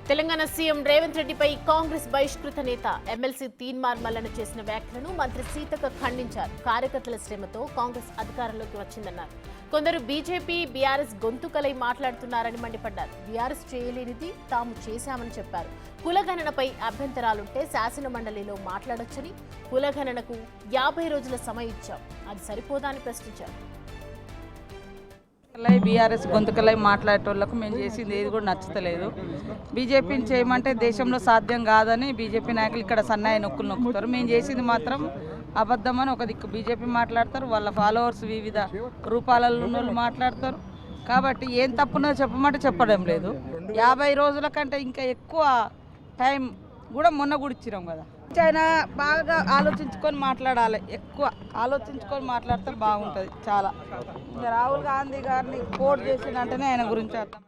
Telangana CM Revanth రెడ్డిపై కాంగ్రెస్ బహిష్కృత నేత MLC Teenmar Mallanna చేసిన వ్యాఖ్యలను మంత్రి సీతక్క ఖండించారు. కార్యకర్తల శ్రమతో కాంగ్రెస్ అధికారంలోకి వచ్చిందన్నారు. కొందరు బీజేపీ బీఆర్ఎస్ గొంతుకలై మాట్లాడుతున్నారని మండిపడ్డారు. బీఆర్ఎస్ చేయలేనిది తాము చేశామని చెప్పారు. కులగణనపై అభ్యంతరాలుంటే శాసన మండలిలో మాట్లాడొచ్చని, కులగణనకు 50 రోజుల సమయం ఇచ్చాం, అది సరిపోదా అని ప్రశ్నించారు. బీఆర్ఎస్ గొంతుకలై మాట్లాడేటోళ్లకు మేము చేసింది ఏది కూడా నచ్చలేదు. బీజేపీని చేయమంటే దేశంలో సాధ్యం కాదని బీజేపీ నాయకులు ఇక్కడ సన్నాయి నొక్కులు నొక్కుతారు. మేము చేసింది మాత్రం అబద్ధమని ఒక దిక్కు బీజేపీ మాట్లాడతారు, వాళ్ళ ఫాలోవర్స్ వివిధ రూపాలలో ఉన్న వాళ్ళు మాట్లాడతారు. కాబట్టి ఏం తప్పునో చెప్పమంటే చెప్పడం లేదు. 50 రోజుల కంటే ఇంకా ఎక్కువ టైం కూడా మొన్న కూడా ఇచ్చినాం కదా. ఆయన బాగా ఆలోచించుకొని మాట్లాడాలి, ఎక్కువ ఆలోచించుకొని మాట్లాడితే బాగుంటుంది చాలా. ఇంకా రాహుల్ గాంధీ గారిని కోట్ చేసినంటేనే ఆయన గురించి అర్థం.